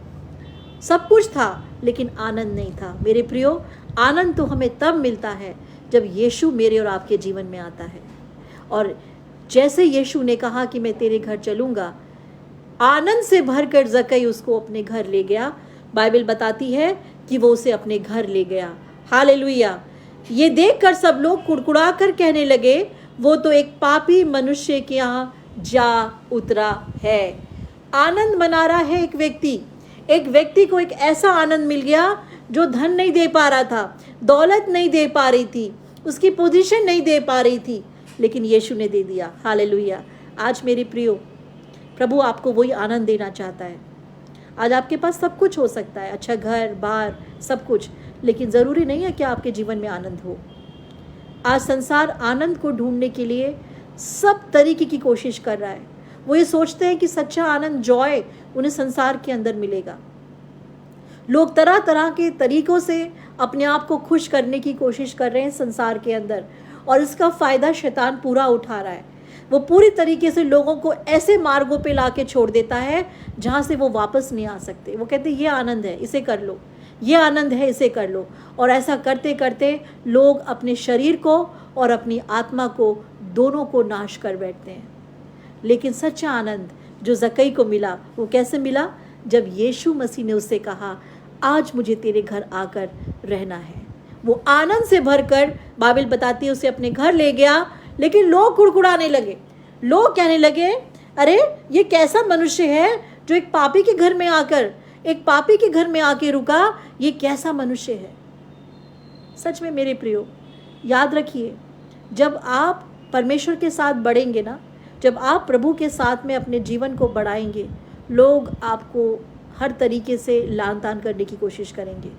सब कुछ था, लेकिन आनंद नहीं था। मेरे प्रियो, आनंद तो हमें तब मिलता है जब यीशु मेरे और आपके जीवन में आता है। और जैसे यीशु ने कहा कि मैं तेरे घर चलूँगा, आनंद से भरकर जक्कई उसको अपने घर ले गया। बाइबल बताती है कि वो उसे अपने घर ले गया। हालेलुया। ये देखकर सब लोग कुड़कुड़ा कर कहने लगे, वो तो एक पापी मनुष्य के यहाँ जा उतरा है। आनंद मना रहा है एक व्यक्ति को एक ऐसा आनंद मिल गया जो धन नहीं दे पा रहा था, दौलत नहीं दे पा रही थी, उसकी पोजीशन नहीं दे पा रही थी, लेकिन यीशु ने दे दिया। हालेलुया। आज मेरे प्रियो, प्रभु आपको वही आनंद देना चाहता है। आज आपके पास सब कुछ हो सकता है, अच्छा घर बार सब कुछ, लेकिन ज़रूरी नहीं है कि आपके जीवन में आनंद हो। आज संसार आनंद को ढूंढने के लिए सब तरीके की कोशिश कर रहा है। वो ये सोचते हैं कि सच्चा आनंद, जॉय उन्हें संसार के अंदर मिलेगा। लोग तरह तरह के तरीकों से अपने आप को खुश करने की कोशिश कर रहे हैं संसार के अंदर, और इसका फ़ायदा शैतान पूरा उठा रहा है। वो पूरी तरीके से लोगों को ऐसे मार्गों पे लाके छोड़ देता है जहाँ से वो वापस नहीं आ सकते। वो कहते हैं ये आनंद है, इसे कर लो, ये आनंद है, इसे कर लो। और ऐसा करते करते लोग अपने शरीर को और अपनी आत्मा को, दोनों को नाश कर बैठते हैं। लेकिन सच्चा आनंद जो जक्कई को मिला, वो कैसे मिला? जब यीशु मसीह ने उससे कहा, आज मुझे तेरे घर आकर रहना है। वो आनंद से भरकर, बाइबल बताती है, उसे अपने घर ले गया। लेकिन लोग कुड़कुड़ाने लगे, लोग कहने लगे, अरे ये कैसा मनुष्य है जो एक पापी के घर में आके रुका, ये कैसा मनुष्य है। सच में मेरे प्रियो, याद रखिए, जब आप परमेश्वर के साथ बढ़ेंगे ना, जब आप प्रभु के साथ में अपने जीवन को बढ़ाएंगे, लोग आपको हर तरीके से लान तान करने की कोशिश करेंगे।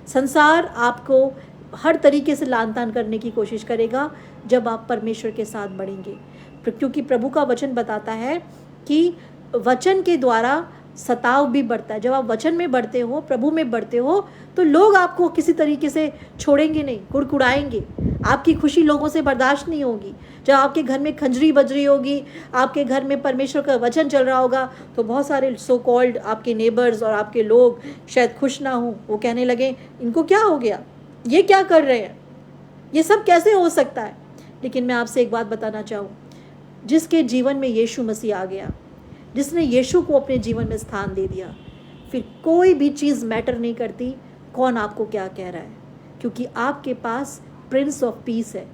संसार आपको हर तरीके से लान तान करने की कोशिश करेगा जब आप परमेश्वर के साथ बढ़ेंगे, क्योंकि प्रभु का वचन बताता है कि वचन के द्वारा सताव भी बढ़ता है। जब आप वचन में बढ़ते हो, प्रभु में बढ़ते हो, तो लोग आपको किसी तरीके से छोड़ेंगे नहीं, कुड़कुड़ाएंगे। आपकी खुशी लोगों से बर्दाश्त नहीं होगी। जब आपके घर में खंजरी बज रही होगी, आपके घर में परमेश्वर का वचन चल रहा होगा, तो बहुत सारे सो कॉल्ड आपके नेबर्स और आपके लोग शायद खुश ना हो। वो कहने लगे, इनको क्या हो गया, ये क्या कर रहे हैं, ये सब कैसे हो सकता है। लेकिन मैं आपसे एक बात बताना चाहूँ, जिसके जीवन में यीशु मसीह आ गया, जिसने यीशु को अपने जीवन में स्थान दे दिया, फिर कोई भी चीज़ मैटर नहीं करती कौन आपको क्या कह रहा है, क्योंकि आपके पास प्रिंस ऑफ पीस है,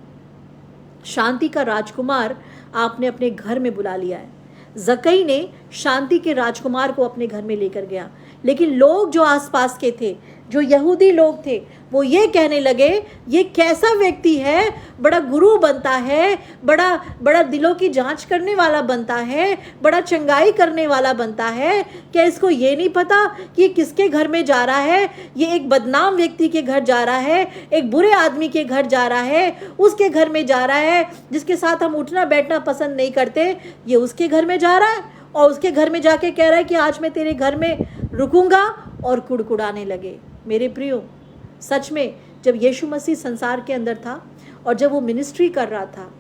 शांति का राजकुमार आपने अपने घर में बुला लिया है। जकई ने शांति के राजकुमार को अपने घर में लेकर गया, लेकिन लोग जो आसपास के थे, जो यहूदी लोग थे, वो ये कहने लगे ये कैसा व्यक्ति है, बड़ा गुरु बनता है, बड़ा बड़ा दिलों की जांच करने वाला बनता है, बड़ा चंगाई करने वाला बनता है, क्या इसको ये नहीं पता कि ये किसके घर में जा रहा है, ये एक बदनाम व्यक्ति के घर जा रहा है, एक बुरे आदमी के घर जा रहा है, उसके घर में जा रहा है जिसके साथ हम उठना बैठना पसंद नहीं करते, ये उसके घर में जा रहा है और उसके घर में जाके कह रहा है कि आज मैं तेरे घर में रुकूंगा, और कुड़कुड़ाने लगे। मेरे प्रियो, सच में जब यीशु मसीह संसार के अंदर था और जब वो मिनिस्ट्री कर रहा था,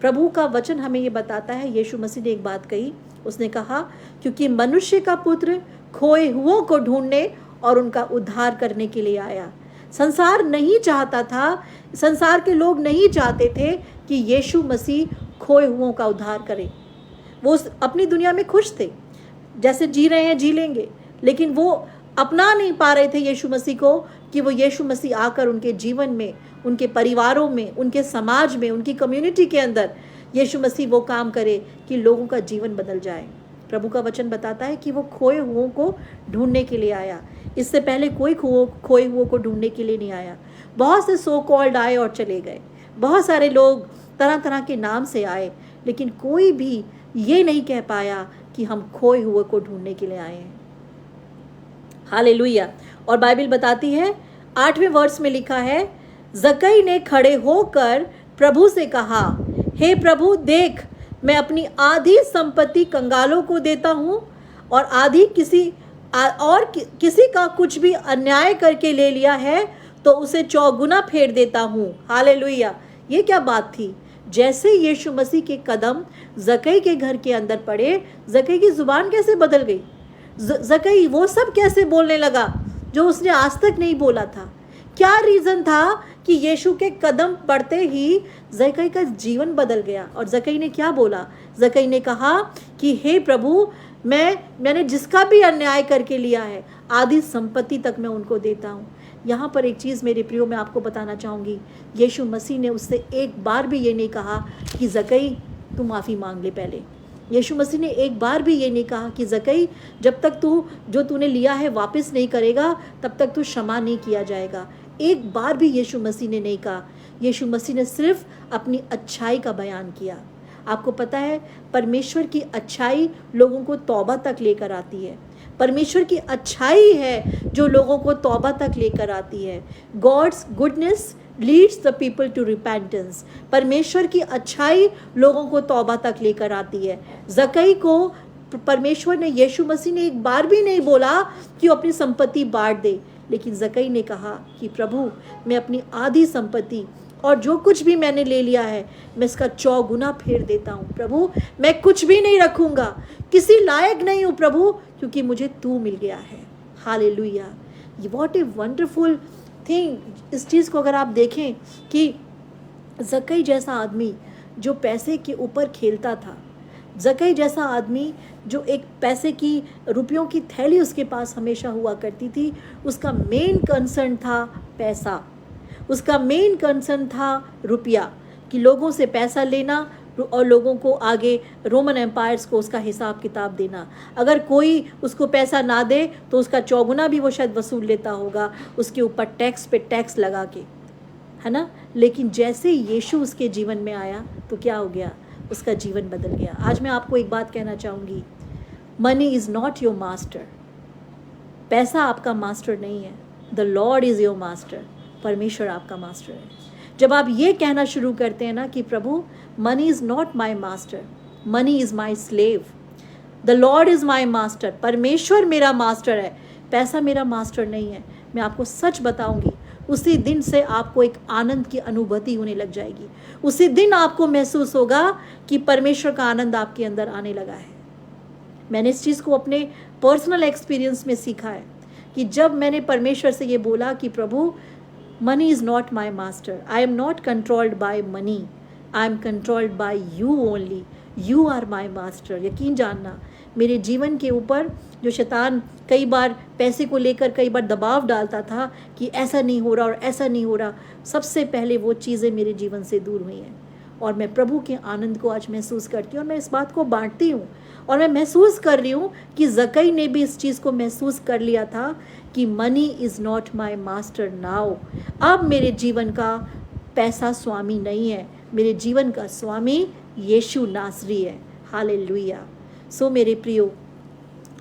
प्रभु का वचन हमें ये बताता है, यीशु मसीह ने एक बात कही, उसने कहा क्योंकि मनुष्य का पुत्र खोए हुओं को ढूंढने और उनका उद्धार करने के लिए आया। संसार नहीं चाहता था, संसार के लोग नहीं चाहते थे कि यीशु मसीह खोए हुओं का उद्धार करे। वो अपनी दुनिया में खुश थे, जैसे जी रहे हैं जी लेंगे, लेकिन वो अपना नहीं पा रहे थे यीशु मसीह को कि वो यीशु मसीह आकर उनके जीवन में, उनके परिवारों में, उनके समाज में, उनकी कम्युनिटी के अंदर यीशु मसीह वो काम करे कि लोगों का जीवन बदल जाए। प्रभु का वचन बताता है कि वो खोए हुओं को ढूंढने के लिए आया। इससे पहले कोई खोए हुओं को ढूंढने के लिए नहीं आया। बहुत से सो कॉल्ड आए और चले गए, बहुत सारे लोग तरह तरह के नाम से आए, लेकिन कोई भी ये नहीं कह पाया कि हम खोए हुए को ढूंढने के लिए आए हैं। हालेलुया। और बाइबल बताती है 8वें वर्ष में लिखा है, जकई ने खड़े होकर प्रभु से कहा, हे प्रभु देख, मैं अपनी आधी संपत्ति कंगालों को देता हूँ और आधी किसी का कुछ भी अन्याय करके ले लिया है तो उसे चौगुना फेर देता हूँ। हालेलुया। ये क्या बात थी। जैसे यीशु मसीह के कदम जकई के घर के अंदर पड़े, जकई की जुबान कैसे बदल गई, जकई वो सब कैसे बोलने लगा जो उसने आज तक नहीं बोला था। क्या रीज़न था कि यीशु के कदम पड़ते ही जकई का जीवन बदल गया। और जकई ने क्या बोला, जकई ने कहा कि हे प्रभु, मैंने जिसका भी अन्याय करके लिया है, आधी संपत्ति तक मैं उनको देता हूँ। यहाँ पर एक चीज़ मेरे प्रियो मैं आपको बताना चाहूँगी, यीशु मसीह ने उससे एक बार भी ये नहीं कहा कि जकई तू माफ़ी मांग ले। पहले यीशु मसीह ने एक बार भी ये नहीं कहा कि जकई जब तक तू जो तूने लिया है वापस नहीं करेगा तब तक तू क्षमा नहीं किया जाएगा। एक बार भी यीशु मसीह ने नहीं कहा। यीशु मसीह ने सिर्फ अपनी अच्छाई का बयान किया। आपको पता है परमेश्वर की अच्छाई लोगों को तौबा तक लेकर आती है। परमेश्वर की अच्छाई है जो लोगों को तौबा तक लेकर आती है। God's goodness leads the people to repentance. परमेश्वर की अच्छाई लोगों को तौबा तक लेकर आती है। जकई को परमेश्वर ने, यीशु मसीह ने एक बार भी नहीं बोला कि वो अपनी संपत्ति बांट दे, लेकिन जकई ने कहा कि प्रभु, मैं अपनी आधी संपत्ति और जो कुछ भी मैंने ले लिया है मैं इसका चौगुना फेर देता हूँ। प्रभु, मैं कुछ भी नहीं रखूँगा, किसी लायक नहीं हूँ प्रभु, क्योंकि मुझे तू मिल गया है। Hallelujah. What a wonderful thing. इस चीज़ को अगर आप देखें कि जकई जैसा आदमी जो पैसे के ऊपर खेलता था, जकई जैसा आदमी जो एक पैसे की, रुपयों की थैली उसके पास हमेशा हुआ करती थी, उसका मेन कंसर्न था पैसा, उसका मेन कंसर्न था रुपया, कि लोगों से पैसा लेना और लोगों को आगे रोमन एम्पायर्स को उसका हिसाब किताब देना। अगर कोई उसको पैसा ना दे तो उसका चौगुना भी वो शायद वसूल लेता होगा, उसके ऊपर टैक्स पे टैक्स लगा के, है ना। लेकिन जैसे यीशु उसके जीवन में आया तो क्या हो गया, उसका जीवन बदल गया। आज मैं आपको एक बात कहना चाहूँगी, money is not your master. पैसा आपका मास्टर नहीं है। The Lord is your master. परमेश्वर आपका मास्टर है। जब आप ये कहना शुरू करते हैं ना कि प्रभु, money is not my master, money is my slave, the Lord is my master, परमेश्वर मेरा मास्टर है, पैसा मेरा मास्टर नहीं है, मैं आपको सच बताऊंगी, उसी दिन से आपको एक आनंद की अनुभूति होने लग जाएगी। उसी दिन आपको महसूस होगा कि परमेश्वर का आनंद आपके अंदर आने लगा है। मैंने इस चीज़ को अपने पर्सनल एक्सपीरियंस में सीखा है कि जब मैंने परमेश्वर से ये बोला कि प्रभु, money is not my master, I am not controlled by money, I am controlled by you only, you are my master. यकीन जानना, मेरे जीवन के ऊपर जो शैतान कई बार पैसे को लेकर कई बार दबाव डालता था कि ऐसा नहीं हो रहा और ऐसा नहीं हो रहा, सबसे पहले वो चीज़ें मेरे जीवन से दूर हुई हैं। और मैं प्रभु के आनंद को आज महसूस करती हूँ और मैं इस बात को बांटती हूँ। और मैं महसूस कर रही हूँ कि जक्कई ने भी इस चीज़ को महसूस कर लिया था कि money is not my master now. अब मेरे जीवन का पैसा स्वामी नहीं है, मेरे जीवन का स्वामी यीशु नासरी है। हालेलुया। सो मेरे प्रियो,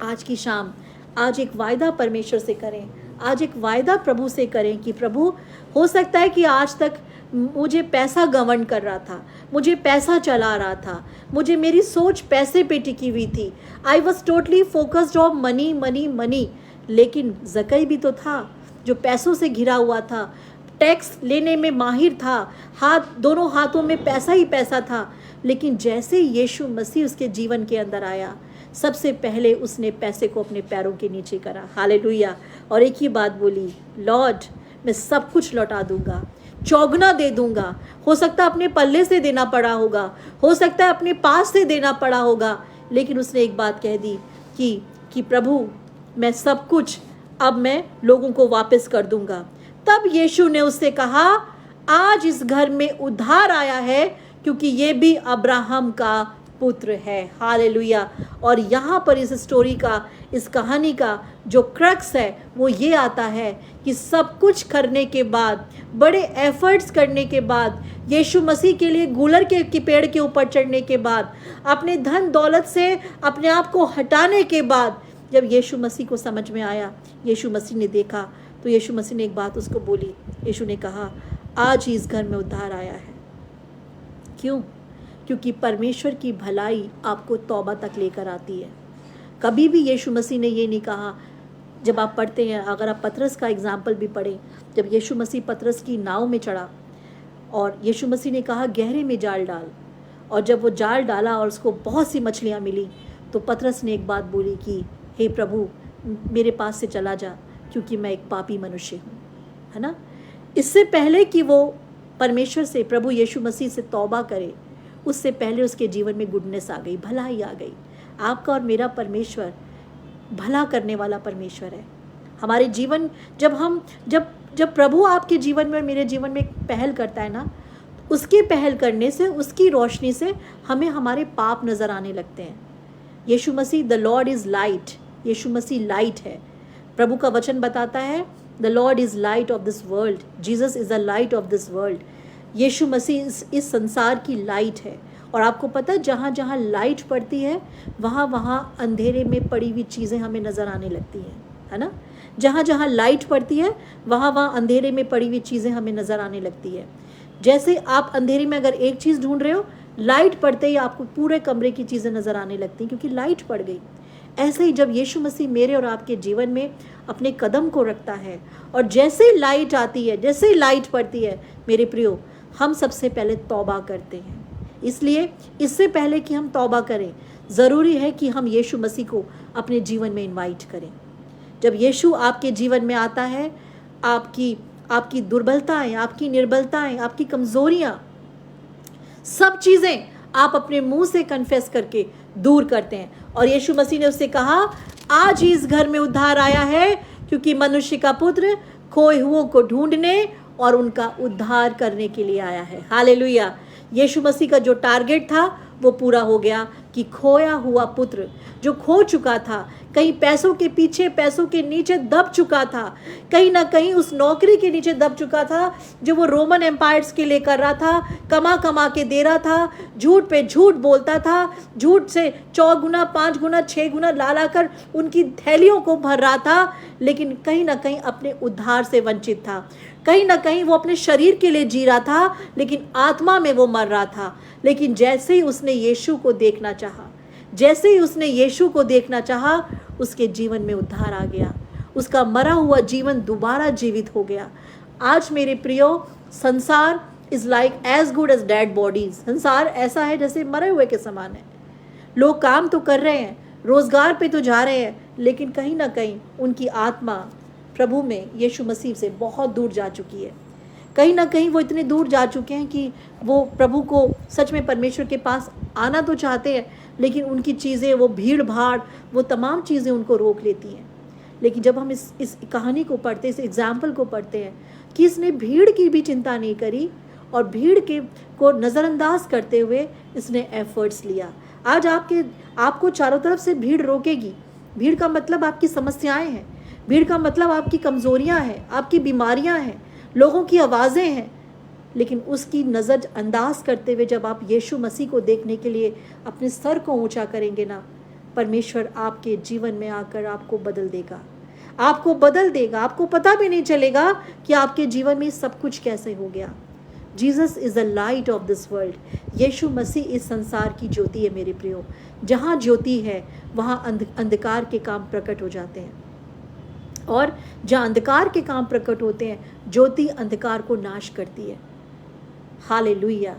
आज की शाम आज एक वायदा परमेश्वर से करें, आज एक वायदा प्रभु से करें कि प्रभु, हो सकता है कि आज तक मुझे पैसा गवर्न कर रहा था, मुझे पैसा चला रहा था, मुझे मेरी सोच पैसे पे टिकी हुई थी। I was totally focused on money money money. लेकिन जक्कई भी तो था जो पैसों से घिरा हुआ था, टैक्स लेने में माहिर था, दोनों हाथों में पैसा ही पैसा था। लेकिन जैसे यीशु मसीह उसके जीवन के अंदर आया, सबसे पहले उसने पैसे को अपने पैरों के नीचे करा। हालेलुया। और एक ही बात बोली, लॉर्ड मैं सब कुछ लौटा दूंगा, चौगुना दे दूंगा। हो सकता है अपने पल्ले से देना पड़ा होगा, हो सकता है अपने पास से देना पड़ा होगा, लेकिन उसने एक बात कह दी कि प्रभु मैं सब कुछ अब मैं लोगों को वापस कर दूंगा। तब यीशु ने उससे कहा, आज इस घर में उद्धार आया है क्योंकि ये भी अब्राहम का पुत्र है। हालेलुया। और यहाँ पर इस स्टोरी का, इस कहानी का जो क्रक्स है वो ये आता है कि सब कुछ करने के बाद, बड़े एफर्ट्स करने के बाद, यीशु मसीह के लिए गूलर के पेड़ के ऊपर चढ़ने के बाद, अपने धन दौलत से अपने आप को हटाने के बाद, जब यीशु मसीह को समझ में आया, यीशु मसीह ने देखा, तो यीशु मसीह ने एक बात उसको बोली। यीशु ने कहा, आज ही इस घर में उद्धार आया है। क्यों? क्योंकि परमेश्वर की भलाई आपको तौबा तक लेकर आती है। कभी भी यीशु मसीह ने ये नहीं कहा, जब आप पढ़ते हैं, अगर आप पतरस का एग्जाम्पल भी पढ़ें, जब यीशु मसीह पतरस की नाव में चढ़ा और यीशु मसीह ने कहा गहरे में जाल डाल, और जब वो जाल डाला और उसको बहुत सी मछलियाँ मिली, तो पतरस ने एक बात बोली कि हे प्रभु मेरे पास से चला जा, क्योंकि मैं एक पापी मनुष्य हूँ, है ना। इससे पहले कि वो परमेश्वर से, प्रभु यीशु मसीह से तौबा करे, उससे पहले उसके जीवन में गुडनेस आ गई, भलाई आ गई। आपका और मेरा परमेश्वर भला करने वाला परमेश्वर है। हमारे जीवन जब प्रभु आपके जीवन में और मेरे जीवन में एक पहल करता है ना, उसकी पहल करने से, उसकी रोशनी से हमें हमारे पाप नज़र आने लगते हैं। Yeshu Masih, the Lord is light, Yeshu Masih light है। प्रभु का वचन बताता है, the Lord is light of this world, Jesus is the light of this world. Yeshu Masih इस संसार की लाइट है। और आपको पता है, जहाँ जहाँ लाइट पड़ती है वहाँ वहाँ अंधेरे में पड़ी हुई चीज़ें हमें नज़र आने लगती हैं, है ना। जहाँ जहाँ लाइट पड़ती है वहाँ वहाँ अंधेरे में पड़ी हुई चीज़ें हमें नज़र आने लगती है। जैसे आप अंधेरे में अगर एक चीज़ ढूंढ रहे हो, लाइट पड़ते ही आपको पूरे कमरे की चीज़ें नज़र आने लगती हैं, क्योंकि लाइट पड़ गई। ऐसे ही जब यीशु मसीह मेरे और आपके जीवन में अपने कदम को रखता है, और जैसे ही लाइट आती है, जैसे ही लाइट पड़ती है, मेरे प्रियो, हम सबसे पहले तौबा करते हैं। इसलिए इससे पहले कि हम तौबा करें, ज़रूरी है कि हम यीशु मसीह को अपने जीवन में इनवाइट करें। जब यीशु आपके जीवन में आता है, आपकी दुर्बलताएं, आपकी निर्बलताएं, आपकी कमज़ोरियाँ, सब चीज़ें आप अपने मुंह से कन्फेस करके दूर करते हैं। और यीशु मसीह ने उससे कहा, आज ही इस घर में उद्धार आया है, क्योंकि मनुष्य का पुत्र खोए हुओं को ढूंढने और उनका उद्धार करने के लिए आया है। हालेलुया। यीशु मसीह का जो टारगेट था वो पूरा हो गया कि खोया हुआ पुत्र जो खो चुका था, कहीं पैसों के पीछे, पैसों के नीचे दब चुका था, कहीं ना कहीं उस नौकरी के नीचे दब चुका था जो वो रोमन एम्पायर्स के लिए कर रहा था, कमा कमा के दे रहा था, झूठ पे झूठ बोलता था, झूठ से 4 गुना 5 गुना 6 गुना ला कर उनकी थैलियों को भर रहा था, लेकिन कहीं ना कहीं अपने उद्धार से वंचित था। कहीं ना कहीं वो अपने शरीर के लिए जी रहा था, लेकिन आत्मा में वो मर रहा था। लेकिन जैसे ही उसने यीशु को देखना चाहा, जैसे ही उसने यीशु को देखना चाहा, उसके जीवन में उद्धार आ गया। उसका मरा हुआ जीवन दोबारा जीवित हो गया। आज मेरे प्रियो, sansar is like as good as dead bodies. संसार ऐसा है जैसे मरे हुए के समान है। लोग काम तो कर रहे हैं, रोज़गार पे तो जा रहे हैं, लेकिन कहीं ना कहीं उनकी आत्मा प्रभु में, यीशु मसीह से बहुत दूर जा चुकी है। कहीं ना कहीं वो इतने दूर जा चुके हैं कि वो प्रभु को, सच में परमेश्वर के पास आना तो चाहते हैं, लेकिन उनकी चीज़ें, वो भीड़ भाड़, वो तमाम चीज़ें उनको रोक लेती हैं। लेकिन जब हम इस कहानी को पढ़ते, इस एग्जाम्पल को पढ़ते हैं कि इसने भीड़ की भी चिंता नहीं करी और भीड़ के को नज़रअंदाज करते हुए इसने एफर्ट्स लिया। आज आपको चारों तरफ से भीड़ रोकेगी। भीड़ का मतलब आपकी समस्याएं हैं, भीड़ का मतलब आपकी कमज़ोरियां हैं, आपकी बीमारियां हैं, लोगों की आवाज़ें हैं। लेकिन उसकी नज़रअंदाज करते हुए जब आप यीशु मसीह को देखने के लिए अपने सर को ऊंचा करेंगे ना, परमेश्वर आपके जीवन में आकर आपको बदल देगा, आपको बदल देगा। आपको पता भी नहीं चलेगा कि आपके जीवन में सब कुछ कैसे हो गया। Jesus is the light of this world. Yeshu Masih इस संसार की ज्योति है मेरे प्रियो। जहाँ ज्योति है वहाँ अंधकार के काम प्रकट हो जाते हैं, और जहाँ अंधकार के काम प्रकट होते हैं, ज्योति अंधकार को नाश करती है। हालेलुया।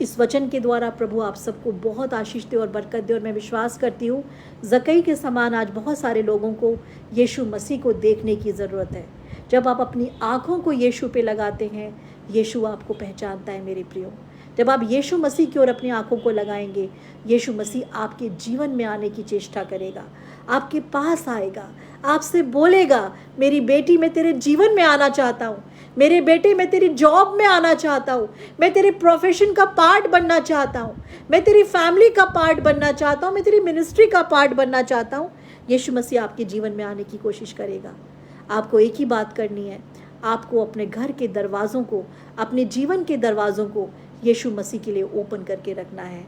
इस वचन के द्वारा प्रभु आप सबको बहुत आशीष दे और बरकत दे। और मैं विश्वास करती हूँ ज़कई के समान आज बहुत सारे लोगों को यीशु मसीह को देखने की ज़रूरत है। जब आप अपनी आँखों को यीशु पे लगाते हैं, यीशु आपको पहचानता है मेरे प्रियो। जब आप यीशु मसीह की ओर अपनी आँखों को लगाएंगे, यीशु मसीह आपके जीवन में आने की चेष्टा करेगा, आपके पास आएगा, आपसे बोलेगा, मेरी बेटी मैं तेरे जीवन में आना चाहता हूँ, मेरे बेटे मैं तेरी जॉब में आना चाहता हूँ, मैं तेरे प्रोफेशन का पार्ट बनना चाहता हूँ, मैं तेरी फैमिली का पार्ट बनना चाहता हूँ, मैं तेरी मिनिस्ट्री का पार्ट बनना चाहता हूँ। यीशु मसीह आपके जीवन में आने की कोशिश करेगा। आपको एक ही बात करनी है, आपको अपने घर के दरवाज़ों को, अपने जीवन के दरवाज़ों को यीशु मसीह के लिए ओपन करके रखना है।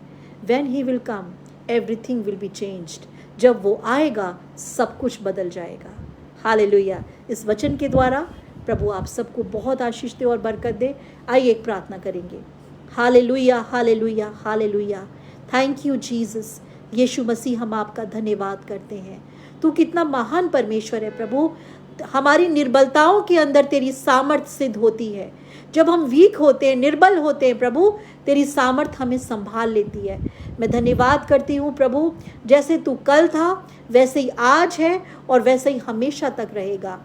When he will come, everything will be changed। जब वो आएगा सब कुछ बदल जाएगा। हालेलुया। इस वचन के द्वारा प्रभु आप सबको बहुत आशीष दे और बरकत दे। आइए एक प्रार्थना करेंगे। Hallelujah, hallelujah, hallelujah. Thank you Jesus. Yeshu Masih हम आपका धन्यवाद करते हैं। तू कितना महान परमेश्वर है प्रभु। हमारी निर्बलताओं के अंदर तेरी सामर्थ सिद्ध होती है। जब हम वीक होते हैं, निर्बल होते हैं प्रभु, तेरी सामर्थ हमें संभाल लेती है। मैं धन्यवाद करती हूँ प्रभु, जैसे तू कल था वैसे ही आज है और वैसे ही हमेशा तक रहेगा।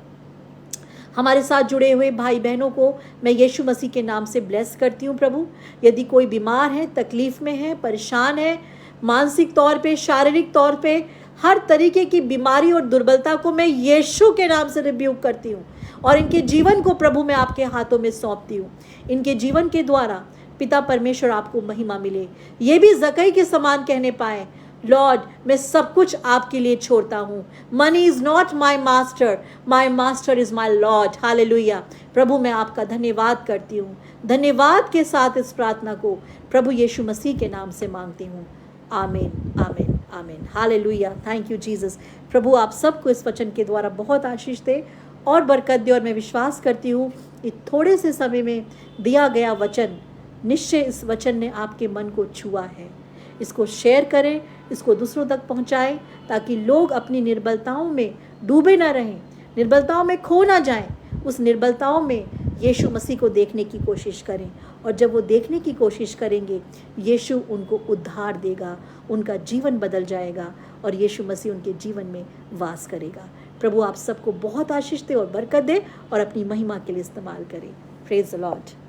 हमारे साथ जुड़े हुए भाई बहनों को मैं यीशु मसीह के नाम से ब्लेस करती हूँ प्रभु। यदि कोई बीमार है, तकलीफ में है, परेशान है, मानसिक तौर पे, शारीरिक तौर पे, हर तरीके की बीमारी और दुर्बलता को मैं यीशु के नाम से रिब्यूक करती हूँ और इनके जीवन को प्रभु मैं आपके हाथों में सौंपती हूँ। इनके जीवन के द्वारा पिता परमेश्वर आपको महिमा मिले, ये भी ज़कई के समान कहने पाए, लॉर्ड मैं सब कुछ आपके लिए छोड़ता हूँ। Money is not my master is my Lord. Hallelujah. प्रभु मैं आपका धन्यवाद करती हूँ। धन्यवाद के साथ इस प्रार्थना को प्रभु यीशु मसीह के नाम से मांगती हूँ। आमीन, आमीन, आमीन। हालेलुया। Thank you Jesus. प्रभु आप सबको इस वचन के द्वारा बहुत आशीष दे और बरकत दे। और मैं विश्वास करती हूँ कि थोड़े से समय में दिया गया वचन, निश्चय इस वचन ने आपके मन को छुआ है। इसको शेयर करें, इसको दूसरों तक पहुँचाएं, ताकि लोग अपनी निर्बलताओं में डूबे ना रहें, निर्बलताओं में खो ना जाएं। उस निर्बलताओं में यीशु मसीह को देखने की कोशिश करें, और जब वो देखने की कोशिश करेंगे, यीशु उनको उद्धार देगा, उनका जीवन बदल जाएगा और यीशु मसीह उनके जीवन में वास करेगा। प्रभु आप सबको बहुत आशीष दे और बरकत दे और अपनी महिमा के लिए इस्तेमाल करें। Praise the Lord.